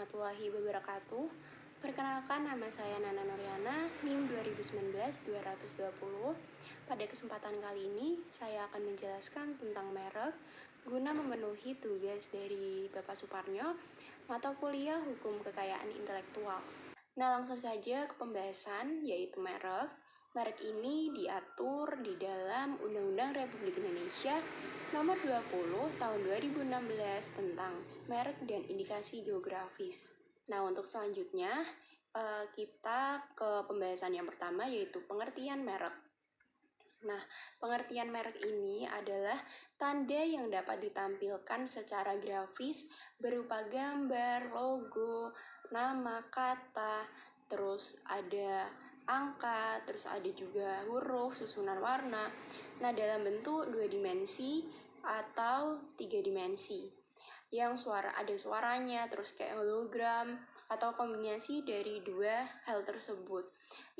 warahmatullahi wabarakatuh. Perkenalkan, nama saya Nana Nuriana, NIM 2019-220. Pada kesempatan kali ini, saya akan menjelaskan tentang merek guna memenuhi tugas dari Bapak Suparnyo, mata kuliah Hukum Kekayaan Intelektual. Nah, langsung saja ke pembahasan, yaitu merek. Merek ini diatur di dalam Undang-Undang Republik Indonesia Nomor 20 Tahun 2016 tentang merek dan indikasi geografis. Nah, untuk selanjutnya kita ke pembahasan yang pertama, yaitu pengertian merek. Nah, pengertian merek ini adalah tanda yang dapat ditampilkan secara grafis berupa gambar, logo, nama, kata, terus ada angka, terus ada juga huruf, susunan warna. Nah, dalam bentuk 2 dimensi atau 3 dimensi. Yang ada suaranya, terus kayak hologram, atau kombinasi dari dua hal tersebut.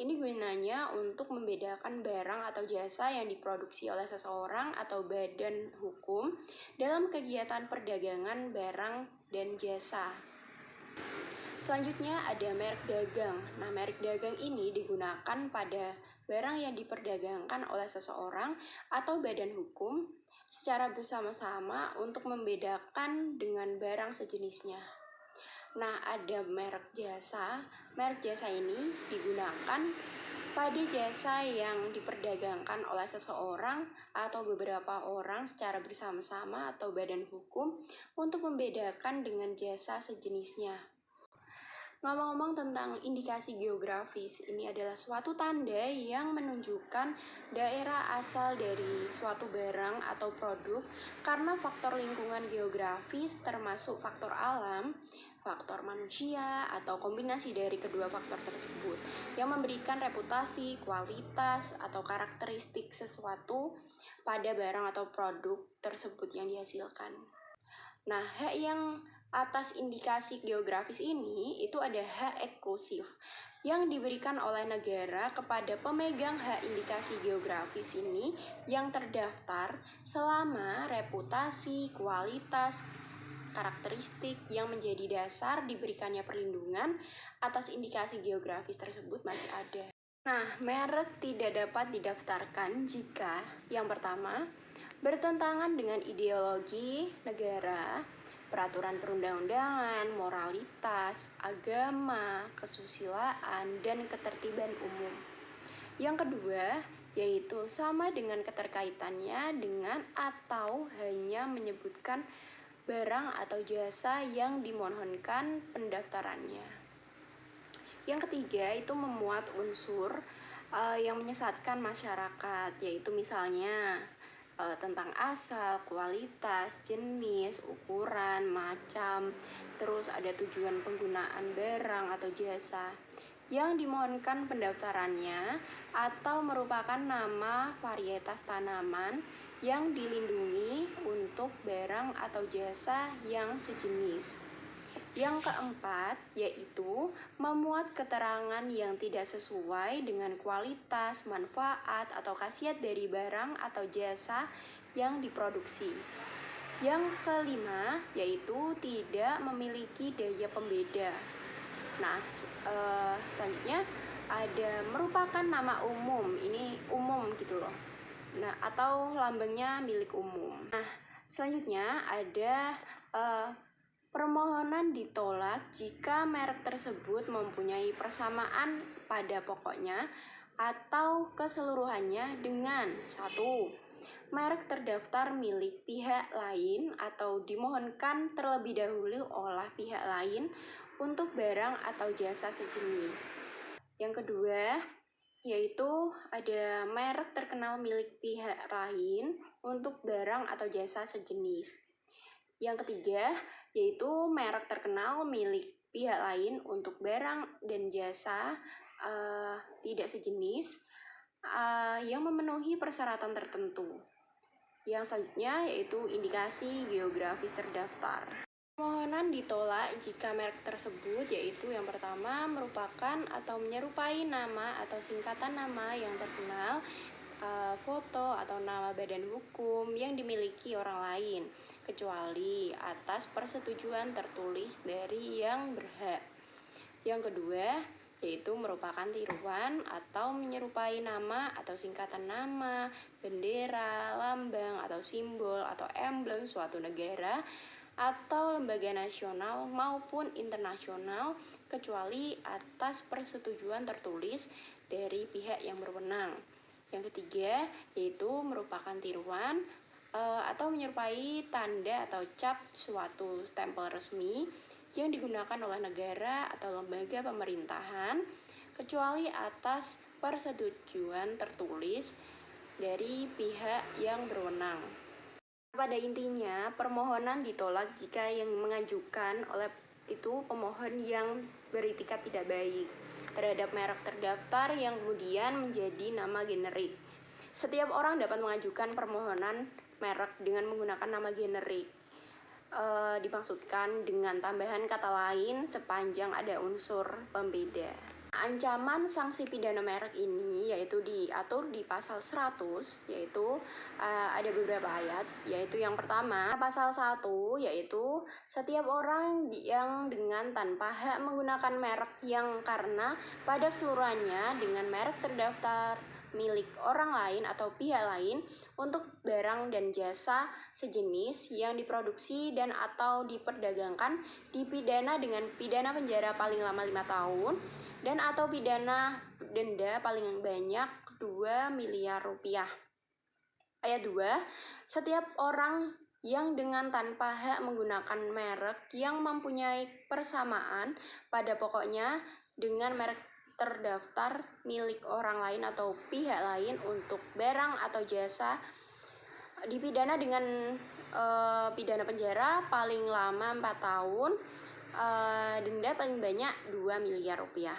Ini gunanya untuk membedakan barang atau jasa yang diproduksi oleh seseorang atau badan hukum dalam kegiatan perdagangan barang dan jasa. Selanjutnya ada merek dagang. Nah, merek dagang ini digunakan pada barang yang diperdagangkan oleh seseorang atau badan hukum secara bersama-sama untuk membedakan dengan barang sejenisnya. Nah, ada merek jasa. Merek jasa ini digunakan pada jasa yang diperdagangkan oleh seseorang atau beberapa orang secara bersama-sama atau badan hukum untuk membedakan dengan jasa sejenisnya. Ngomong-ngomong tentang indikasi geografis, ini adalah suatu tanda yang menunjukkan daerah asal dari suatu barang atau produk karena faktor lingkungan geografis termasuk faktor alam, faktor manusia, atau kombinasi dari kedua faktor tersebut yang memberikan reputasi, kualitas, atau karakteristik sesuatu pada barang atau produk tersebut yang dihasilkan. Nah, hak yang atas indikasi geografis ini itu ada hak eksklusif yang diberikan oleh negara kepada pemegang hak indikasi geografis ini yang terdaftar selama reputasi, kualitas, karakteristik yang menjadi dasar diberikannya perlindungan atas indikasi geografis tersebut masih ada. Nah, merek tidak dapat didaftarkan jika yang pertama bertentangan dengan ideologi negara, peraturan perundang-undangan, moralitas, agama, kesusilaan, dan ketertiban umum. Yang kedua, yaitu sama dengan keterkaitannya dengan atau hanya menyebutkan barang atau jasa yang dimohonkan pendaftarannya. Yang ketiga, itu memuat unsur yang menyesatkan masyarakat, yaitu misalnya tentang asal, kualitas, jenis, ukuran, macam, terus ada tujuan penggunaan barang atau jasa yang dimohonkan pendaftarannya atau merupakan nama varietas tanaman yang dilindungi untuk barang atau jasa yang sejenis. Yang keempat, yaitu memuat keterangan yang tidak sesuai dengan kualitas, manfaat, atau khasiat dari barang atau jasa yang diproduksi. Yang kelima, yaitu tidak memiliki daya pembeda. Nah, selanjutnya ada merupakan nama umum, ini umum gitu loh. Nah, atau lambangnya milik umum. Nah, selanjutnya ada permohonan ditolak jika merek tersebut mempunyai persamaan pada pokoknya atau keseluruhannya dengan 1. Merek terdaftar milik pihak lain atau dimohonkan terlebih dahulu oleh pihak lain untuk barang atau jasa sejenis. Yang kedua, yaitu ada merek terkenal milik pihak lain untuk barang atau jasa sejenis. Yang ketiga, yaitu merek terkenal milik pihak lain untuk barang dan jasa tidak sejenis yang memenuhi persyaratan tertentu. Yang selanjutnya yaitu indikasi geografis terdaftar. Permohonan ditolak jika merek tersebut yaitu yang pertama merupakan atau menyerupai nama atau singkatan nama yang terkenal, foto atau nama badan hukum yang dimiliki orang lain. kecuali atas persetujuan tertulis dari yang berhak. Yang kedua, yaitu merupakan tiruan atau menyerupai nama atau singkatan nama, bendera, lambang atau simbol atau emblem suatu negara atau lembaga nasional maupun internasional kecuali atas persetujuan tertulis dari pihak yang berwenang. Yang ketiga, yaitu merupakan tiruan atau menyerupai tanda atau cap suatu stempel resmi yang digunakan oleh negara atau lembaga pemerintahan kecuali atas persetujuan tertulis dari pihak yang berwenang. Pada intinya, permohonan ditolak jika yang mengajukan oleh itu pemohon yang beritikat tidak baik terhadap merek terdaftar yang kemudian menjadi nama generik. Setiap orang dapat mengajukan permohonan merek dengan menggunakan nama generik. Dimaksudkan dengan tambahan kata lain sepanjang ada unsur pembeda. Ancaman sanksi pidana merek ini yaitu diatur di pasal 100, yaitu ada beberapa ayat, yaitu yang pertama pasal 1 yaitu setiap orang yang dengan tanpa hak menggunakan merek yang karena pada keseluruhannya dengan merek terdaftar milik orang lain atau pihak lain untuk barang dan jasa sejenis yang diproduksi dan atau diperdagangkan dipidana dengan pidana penjara paling lama 5 tahun dan atau pidana denda paling banyak 2 miliar rupiah. Ayat 2, setiap orang yang dengan tanpa hak menggunakan merek yang mempunyai persamaan pada pokoknya dengan merek terdaftar milik orang lain atau pihak lain untuk barang atau jasa dipidana dengan pidana penjara paling lama 4 tahun, denda paling banyak 2 miliar rupiah.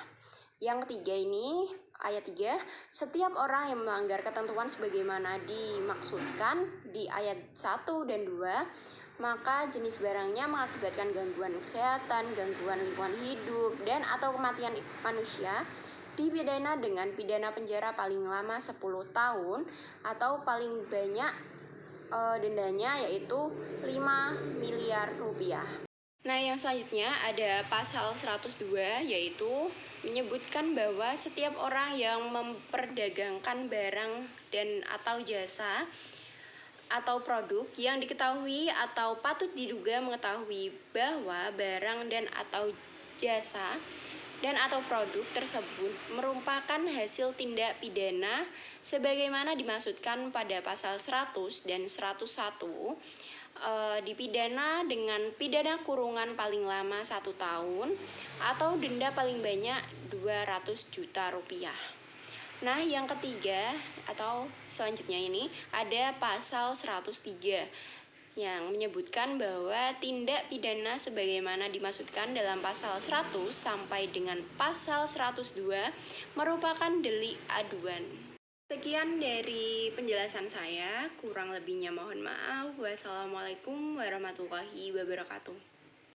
Yang ketiga ini, ayat 3, setiap orang yang melanggar ketentuan sebagaimana dimaksudkan di ayat 1 dan 2, maka jenis barangnya mengakibatkan gangguan kesehatan, gangguan lingkungan hidup, dan atau kematian manusia, dipidana dengan pidana penjara paling lama 10 tahun atau paling banyak dendanya yaitu 5 miliar rupiah. Nah, yang selanjutnya ada pasal 102 yaitu menyebutkan bahwa setiap orang yang memperdagangkan barang dan atau jasa atau produk yang diketahui atau patut diduga mengetahui bahwa barang dan atau jasa dan atau produk tersebut merupakan hasil tindak pidana sebagaimana dimaksudkan pada pasal 100 dan 101, dipidana dengan pidana kurungan paling lama 1 tahun atau denda paling banyak 200 juta rupiah. Nah, yang ketiga atau selanjutnya ini ada pasal 103 yang menyebutkan bahwa tindak pidana sebagaimana dimaksudkan dalam pasal 100 sampai dengan pasal 102 merupakan delik aduan. Sekian dari penjelasan saya, kurang lebihnya mohon maaf. Wassalamualaikum warahmatullahi wabarakatuh.